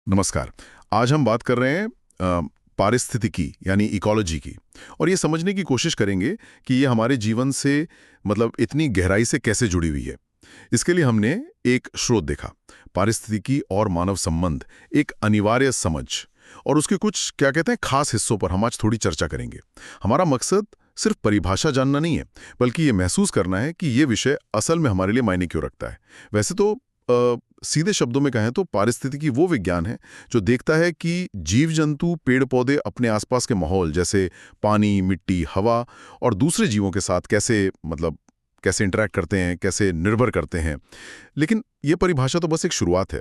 नमस्कार। आज हम बात कर रहे हैं पारिस्थितिकी यानी इकोलॉजी की। और ये समझने की कोशिश करेंगे कि ये हमारे जीवन से मतलब इतनी गहराई से कैसे जुड़ी हुई है। इसके लिए हमने एक स्रोत देखा, पारिस्थितिकी और मानव संबंध, एक अनिवार्य समझ। और उसके कुछ क्या कहते हैं खास हिस्सों पर हम आज थोड़ी चर्चा करेंगे। हमारा मकसद सिर्फ परिभाषा जानना नहीं है, बल्कि ये महसूस करना है कि ये विषय असल में हमारे लिए मायने क्यों रखता है। वैसे तो सीधे शब्दों में कहें तो पारिस्थितिकी वो विज्ञान है जो देखता है कि जीव जंतु, पेड़ पौधे अपने आसपास के माहौल जैसे पानी, मिट्टी, हवा और दूसरे जीवों के साथ कैसे इंटरैक्ट करते हैं, कैसे निर्भर करते हैं। लेकिन ये परिभाषा तो बस एक शुरुआत है।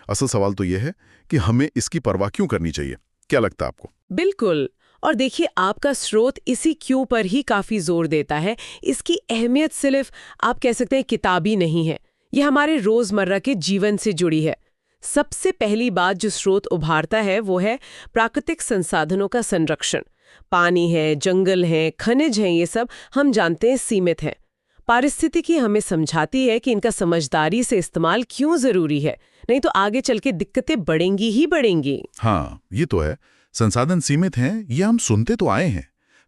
असल सवाल तो यह है कि हमें इसकी परवाह क्यों करनी चाहिए। क्या लगता है आपको? बिल्कुल। और देखिए, आपका स्रोत इसी क्यों पर ही काफी जोर देता है। इसकी अहमियत सिर्फ आप कह सकते हैं किताबी नहीं है, ये हमारे रोजमर्रा के जीवन से जुड़ी है। सबसे पहली बात जो स्रोत उभारता है वो है प्राकृतिक संसाधनों का संरक्षण। पानी है, जंगल है, खनिज हैं, ये सब हम जानते हैं सीमित हैं। पारिस्थितिकी हमें समझाती है कि इनका समझदारी से इस्तेमाल क्यों जरूरी है, नहीं तो आगे चल के दिक्कतें बढ़ेंगी ही बढ़ेंगी। हाँ, ये तो है। संसाधन सीमित हैं, ये हम सुनते तो आए हैं,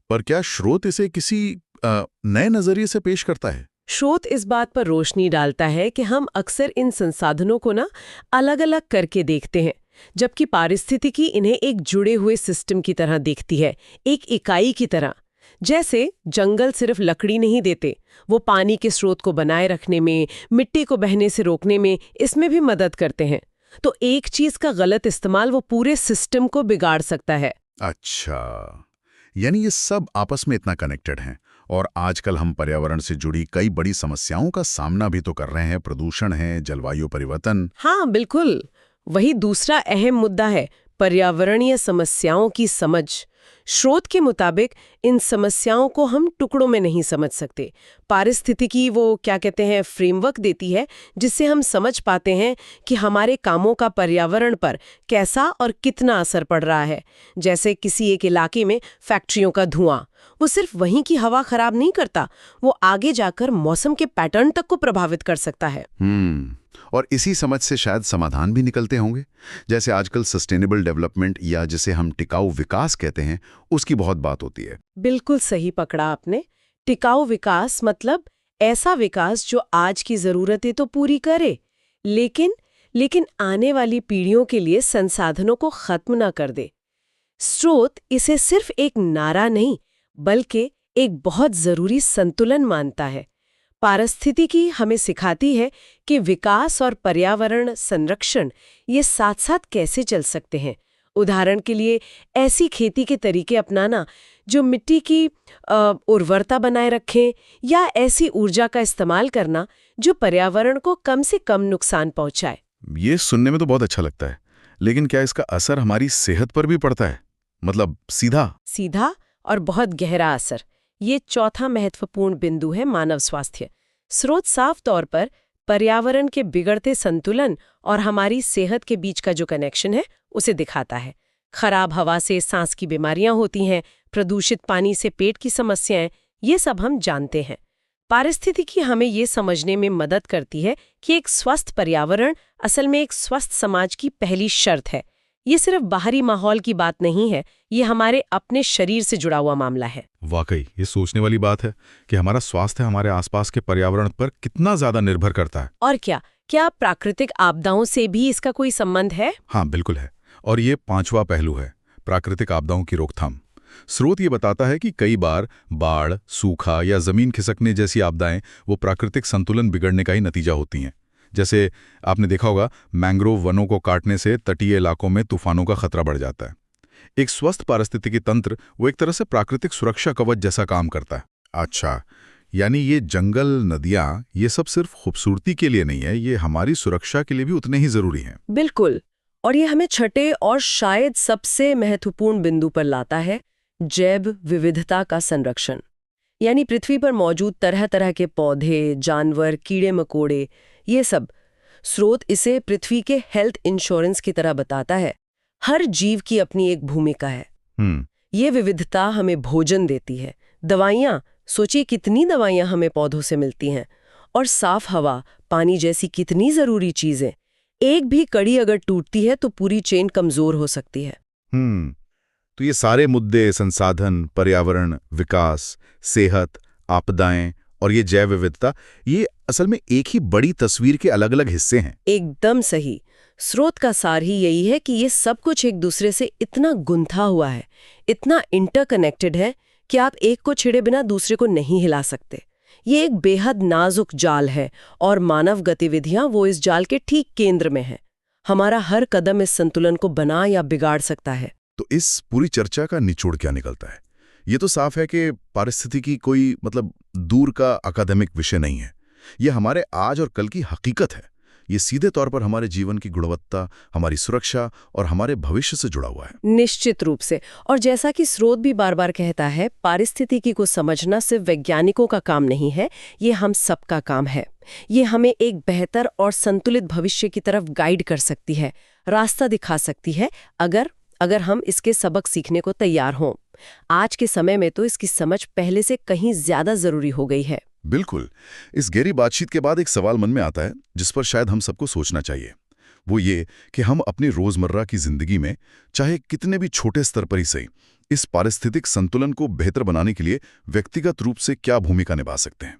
पर क्या स्रोत इसे किसी नए नजरिए से पेश करता है? स्रोत इस बात पर रोशनी डालता है कि हम अक्सर इन संसाधनों को अलग अलग करके देखते हैं, जबकि पारिस्थितिकी इन्हें एक जुड़े हुए सिस्टम की तरह देखती है, एक इकाई की तरह। जैसे जंगल सिर्फ लकड़ी नहीं देते, वो पानी के स्रोत को बनाए रखने में, मिट्टी को बहने से रोकने में, इसमें भी मदद करते हैं। तो एक चीज का गलत इस्तेमाल वो पूरे सिस्टम को बिगाड़ सकता है। अच्छा, यानी ये सब आपस में इतना कनेक्टेड हैं। और आजकल हम पर्यावरण से जुड़ी कई बड़ी समस्याओं का सामना भी तो कर रहे हैं। प्रदूषण है, जलवायु परिवर्तन। हाँ बिल्कुल, वही दूसरा अहम मुद्दा है, पर्यावरणीय समस्याओं की समझ। स्रोत के मुताबिक इन समस्याओं को हम टुकड़ों में नहीं समझ सकते। पारिस्थितिकी वो क्या कहते हैं फ्रेमवर्क देती है, जिससे हम समझ पाते हैं कि हमारे कामों का पर्यावरण पर कैसा और कितना असर पड़ रहा है। जैसे किसी एक इलाके में फैक्ट्रियों का धुआं, वो सिर्फ वहीं की हवा खराब नहीं करता, वो आगे जाकर मौसम के पैटर्न तक को प्रभावित कर सकता है। और इसी समझ से शायद समाधान भी निकलते होंगे। जैसे आजकल सस्टेनेबल डेवलपमेंट या जिसे हम टिकाऊ विकास कहते हैं, उसकी बहुत बात होती है। बिल्कुल सही पकड़ा आपने। टिकाऊ विकास मतलब ऐसा विकास जो आज की जरूरतें तो पूरी करे, लेकिन आने वाली पीढ़ियों के लिए संसाधनों को खत्म ना कर दे। स्रोत इसे सिर्फ एक नारा नहीं, बल्कि एक बहुत जरूरी संतुलन मानता है। पारिस्थितिकी हमें सिखाती है कि विकास और पर्यावरण संरक्षण ये साथ साथ कैसे चल सकते हैं। उदाहरण के लिए ऐसी खेती के तरीके अपनाना जो मिट्टी की उर्वरता बनाए रखें, या ऐसी ऊर्जा का इस्तेमाल करना जो पर्यावरण को कम से कम नुकसान पहुंचाए। ये सुनने में तो बहुत अच्छा लगता है, लेकिन क्या इसका असर हमारी सेहत पर भी पड़ता है? मतलब सीधा और बहुत गहरा असर। ये चौथा महत्वपूर्ण बिंदु है, मानव स्वास्थ्य। स्रोत साफ तौर पर पर्यावरण के बिगड़ते संतुलन और हमारी सेहत के बीच का जो कनेक्शन है उसे दिखाता है। खराब हवा से सांस की बीमारियां होती हैं, प्रदूषित पानी से पेट की समस्याएं, ये सब हम जानते हैं। पारिस्थितिकी हमें ये समझने में मदद करती है कि एक स्वस्थ पर्यावरण असल में एक स्वस्थ समाज की पहली शर्त है। ये सिर्फ बाहरी माहौल की बात नहीं है, ये हमारे अपने शरीर से जुड़ा हुआ मामला है। वाकई ये सोचने वाली बात है कि हमारा स्वास्थ्य हमारे आसपास के पर्यावरण पर कितना ज्यादा निर्भर करता है। और क्या प्राकृतिक आपदाओं से भी इसका कोई संबंध है? हाँ, बिल्कुल है। और ये पांचवा पहलू है, प्राकृतिक आपदाओं की रोकथाम। स्रोत ये बताता है कि कई बार बाढ़, सूखा या जमीन खिसकने जैसी आपदाएं वो प्राकृतिक संतुलन बिगड़ने का ही नतीजा होती हैं। जैसे आपने देखा होगा, मैंग्रोव वनों को काटने से तटीय इलाकों में तूफानों का खतरा बढ़ जाता है। एक स्वस्थ पारिस्थितिकी तंत्र वो एक तरह से प्राकृतिक सुरक्षा कवच जैसा काम करता है। अच्छा, यानी ये जंगल, नदियां, ये सब सिर्फ खूबसूरती के लिए नहीं है, ये हमारी सुरक्षा के लिए भी उतने ही जरूरी हैं। बिल्कुल। और ये हमें छठे और शायद सबसे महत्वपूर्ण बिंदु पर लाता है, जैव विविधता का संरक्षण। यानी पृथ्वी पर मौजूद तरह तरह के पौधे, जानवर, कीड़े मकोड़े, ये सब। स्रोत इसे पृथ्वी के हेल्थ इंश्योरेंस की तरह बताता है। हर जीव की अपनी एक भूमिका है। ये विविधता हमें भोजन देती है, दवाइयाँ, सोचिए कितनी दवाइयाँ हमें पौधों से मिलती हैं, और साफ हवा, पानी जैसी कितनी जरूरी चीजें। एक भी कड़ी अगर टूटती है तो पूरी चेन कमजोर हो सकती है। तो ये सारे मुद्दे संसाधन, पर्यावरण, विकास, सेहत, आपदाएं और ये जैव विविधता, ये असल में एक ही बड़ी तस्वीर के अलग-अलग हिस्से हैं। एकदम सही। स्रोत का सार ही यही है कि ये सब कुछ एक दूसरे से इतना गुंथा हुआ है, इतना इंटरकनेक्टेड है कि आप एक को छेड़े बिना दूसरे को नहीं हिला सकते। ये एक बेहद नाजुक जाल है और मानव गतिविधियां वो इस जाल के ठीक केंद्र में हैं। हमारा हर कदम इस संतुलन को बना या बिगाड़ सकता है। तो इस पूरी चर्चा का निचोड़ क्या निकलता है? ये तो साफ है कि पारिस्थितिकी कोई दूर का अकादमिक विषय नहीं है। ये हमारे आज और कल की हकीकत है। ये सीधे तौर पर हमारे जीवन की गुणवत्ता, हमारी सुरक्षा और हमारे भविष्य से जुड़ा हुआ है। निश्चित रूप से। और जैसा कि स्रोत भी बार बार कहता है, पारिस्थितिकी को समझना सिर्फ वैज्ञानिकों का काम नहीं है, ये हम सबका काम है। ये हमें एक बेहतर और संतुलित भविष्य की तरफ गाइड कर सकती है, रास्ता दिखा सकती है, अगर हम इसके सबक सीखने को तैयार हों। आज के समय में तो इसकी समझ पहले से कहीं ज्यादा जरूरी हो गई है। बिल्कुल। इस गहरी बातचीत के बाद एक सवाल मन में आता है जिस पर शायद हम सबको सोचना चाहिए। वो ये कि हम अपनी रोजमर्रा की जिंदगी में, चाहे कितने भी छोटे स्तर पर ही सही, इस पारिस्थितिक संतुलन को बेहतर बनाने के लिए व्यक्तिगत रूप से क्या भूमिका निभा सकते हैं।